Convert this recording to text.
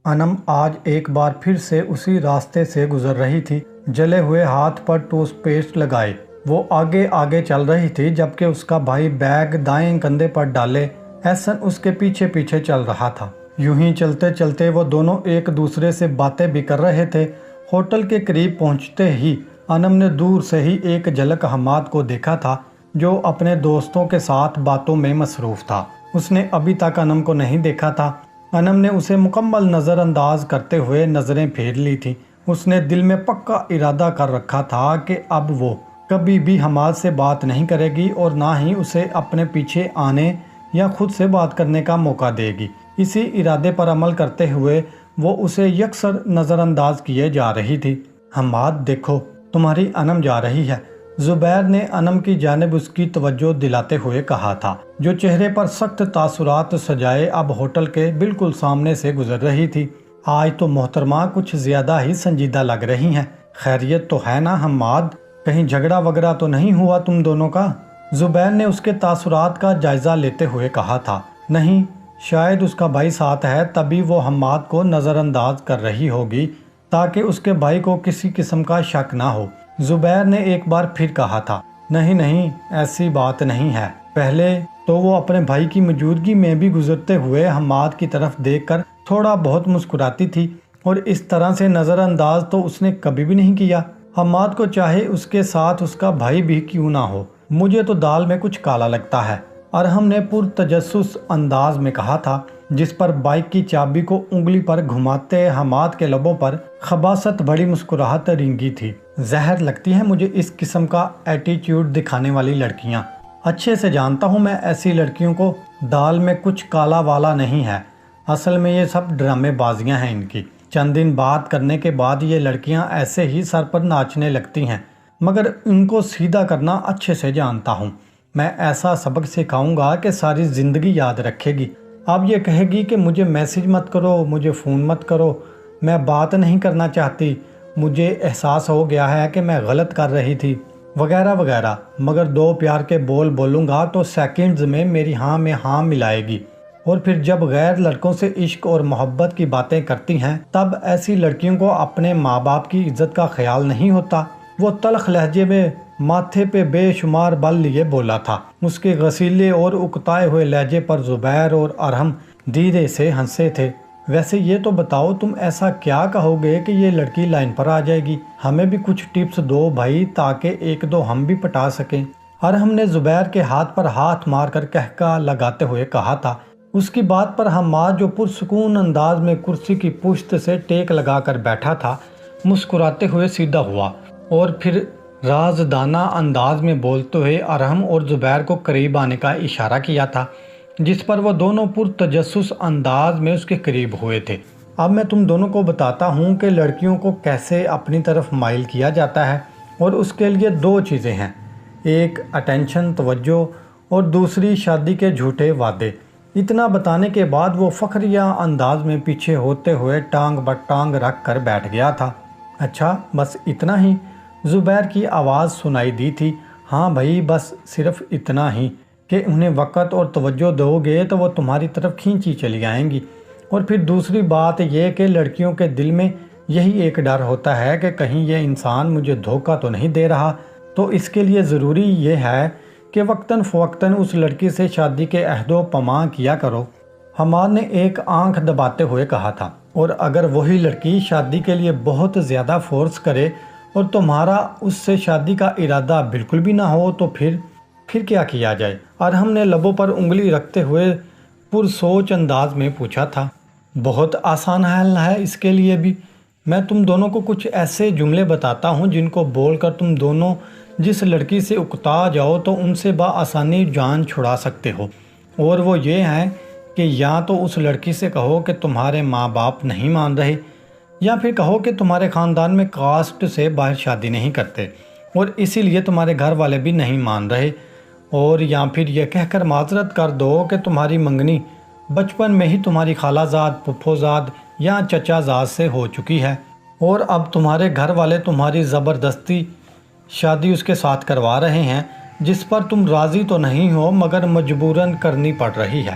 انم آج ایک بار پھر سے اسی راستے سے گزر رہی تھی، جلے ہوئے ہاتھ پر ٹوتھ پیسٹ لگائے۔ وہ آگے آگے چل رہی تھی جبکہ اس کا بھائی بیگ دائیں کندھے پر ڈالے احسن اس کے پیچھے پیچھے چل رہا تھا۔ یوں ہی چلتے چلتے وہ دونوں ایک دوسرے سے باتیں بھی کر رہے تھے۔ ہوٹل کے قریب پہنچتے ہی انم نے دور سے ہی ایک جھلک حماد کو دیکھا تھا، جو اپنے دوستوں کے ساتھ باتوں میں مصروف تھا۔ اس نے ابھی تک انم کو نہیں دیکھا تھا۔ انم نے اسے مکمل نظر انداز کرتے ہوئے نظریں پھیر لی تھی۔ اس نے دل میں پکا ارادہ کر رکھا تھا کہ اب وہ کبھی بھی حماد سے بات نہیں کرے گی اور نہ ہی اسے اپنے پیچھے آنے یا خود سے بات کرنے کا موقع دے گی۔ اسی ارادے پر عمل کرتے ہوئے وہ اسے یکسر نظر انداز کیے جا رہی تھی۔ حماد دیکھو، تمہاری انم جا رہی ہے، زبیر نے انم کی جانب اس کی توجہ دلاتے ہوئے کہا تھا، جو چہرے پر سخت تاثرات سجائے اب ہوٹل کے بالکل سامنے سے گزر رہی تھی۔ آج تو محترمہ کچھ زیادہ ہی سنجیدہ لگ رہی ہیں۔ خیریت تو ہے نا حماد؟ کہیں جھگڑا وغیرہ تو نہیں ہوا تم دونوں کا؟ زبیر نے اس کے تاثرات کا جائزہ لیتے ہوئے کہا تھا۔ نہیں، شاید اس کا بھائی ساتھ ہے تبھی وہ حماد کو نظر انداز کر رہی ہوگی تاکہ اس کے بھائی کو کسی قسم کا شک نہ ہو۔ زبیر نے ایک بار پھر کہا تھا، نہیں نہیں، ایسی بات نہیں ہے۔ پہلے تو وہ اپنے بھائی کی موجودگی میں بھی گزرتے ہوئے حماد کی طرف دیکھ کر تھوڑا بہت مسکراتی تھی، اور اس طرح سے نظر انداز تو اس نے کبھی بھی نہیں کیا۔ حماد کو چاہے اس کے ساتھ اس کا بھائی بھی کیوں نہ ہو، مجھے تو دال میں کچھ کالا لگتا ہے، ارحم نے پرتجسس انداز میں کہا تھا، جس پر بائک کی چابی کو انگلی پر گھماتے حماد کے لبوں پر خباثت بڑی مسکراہٹ رینگی تھی۔ زہر لگتی ہے مجھے اس قسم کا ایٹیٹیوڈ دکھانے والی لڑکیاں۔ اچھے سے جانتا ہوں میں ایسی لڑکیوں کو، دال میں کچھ کالا والا نہیں ہے، اصل میں یہ سب ڈرامے بازیاں ہیں ان کی۔ چند دن بات کرنے کے بعد یہ لڑکیاں ایسے ہی سر پر ناچنے لگتی ہیں، مگر ان کو سیدھا کرنا اچھے سے جانتا ہوں۔ میں ایسا سبق سکھاؤں گا کہ ساری زندگی یاد رکھے گی۔ اب یہ کہے گی کہ مجھے میسج مت کرو، مجھے فون مت کرو، میں بات نہیں کرنا چاہتی، مجھے احساس ہو گیا ہے کہ میں غلط کر رہی تھی، وغیرہ وغیرہ۔ مگر دو پیار کے بول بولوں گا تو سیکنڈز میں میری ہاں میں ہاں ملائے گی، اور پھر جب غیر لڑکوں سے عشق اور محبت کی باتیں کرتی ہیں تب ایسی لڑکیوں کو اپنے ماں باپ کی عزت کا خیال نہیں ہوتا۔ وہ تلخ لہجے میں ماتھے پہ بے شمار بل لیے بولا تھا۔ اس کے غسیلے اور اکتائے ہوئے لہجے پر زبیر اور ارحم دھیرے سے ہنسے تھے۔ ویسے یہ تو بتاؤ تم ایسا کیا کہو گے کہ یہ لڑکی لائن پر آ جائے گی؟ ہمیں بھی کچھ ٹپس دو بھائی تاکہ ایک دو ہم بھی پٹا سکیں۔ ارحم نے زبیر کے ہاتھ پر ہاتھ مار کر کہکا لگاتے ہوئے کہا تھا۔ اس کی بات پر حماد جو پرسکون انداز میں کرسی کی پشت سے ٹیک لگا کر بیٹھا تھا، مسکراتے ہوئے سیدھا ہوا اور پھر رازدانہ انداز میں بولتے ہوئے ارحم اور زبیر کو قریب آنے کا اشارہ کیا تھا، جس پر وہ دونوں پرتجسس انداز میں اس کے قریب ہوئے تھے۔ اب میں تم دونوں کو بتاتا ہوں کہ لڑکیوں کو کیسے اپنی طرف مائل کیا جاتا ہے، اور اس کے لیے دو چیزیں ہیں، ایک اٹینشن توجہ اور دوسری شادی کے جھوٹے وعدے۔ اتنا بتانے کے بعد وہ فخریہ انداز میں پیچھے ہوتے ہوئے ٹانگ بر ٹانگ رکھ کر بیٹھ گیا تھا۔ اچھا بس اتنا ہی؟ زبیر کی آواز سنائی دی تھی۔ ہاں بھائی، بس صرف اتنا ہی کہ انہیں وقت اور توجہ دو گے تو وہ تمہاری طرف کھینچی چلی آئیں گی، اور پھر دوسری بات یہ کہ لڑکیوں کے دل میں یہی ایک ڈر ہوتا ہے کہ کہیں یہ انسان مجھے دھوکہ تو نہیں دے رہا، تو اس کے لیے ضروری یہ ہے کہ وقتاً فوقتاً اس لڑکی سے شادی کے عہد و پیمان کیا کرو۔ حماد نے ایک آنکھ دباتے ہوئے کہا تھا، اور اگر وہی لڑکی شادی کے لیے بہت زیادہ فورس کرے اور تمہارا اس سے شادی کا ارادہ بالکل بھی نہ ہو تو پھر کیا کیا جائے؟ ارحم نے لبوں پر انگلی رکھتے ہوئے پرسوچ انداز میں پوچھا تھا۔ بہت آسان حل ہے اس کے لیے بھی۔ میں تم دونوں کو کچھ ایسے جملے بتاتا ہوں جن کو بول کر تم دونوں جس لڑکی سے اکتا جاؤ تو ان سے بآسانی جان چھڑا سکتے ہو، اور وہ یہ ہیں کہ یا تو اس لڑکی سے کہو کہ تمہارے ماں باپ نہیں مان رہے، یا پھر کہو کہ تمہارے خاندان میں کاسٹ سے باہر شادی نہیں کرتے اور اسی لیے تمہارے گھر والے بھی نہیں مان رہے، اور یا پھر یہ کہہ کر معذرت کر دو کہ تمہاری منگنی بچپن میں ہی تمہاری خالہ زاد، پھپھو زاد یا چچا زاد سے ہو چکی ہے، اور اب تمہارے گھر والے تمہاری زبردستی شادی اس کے ساتھ کروا رہے ہیں، جس پر تم راضی تو نہیں ہو مگر مجبوراً کرنی پڑ رہی ہے۔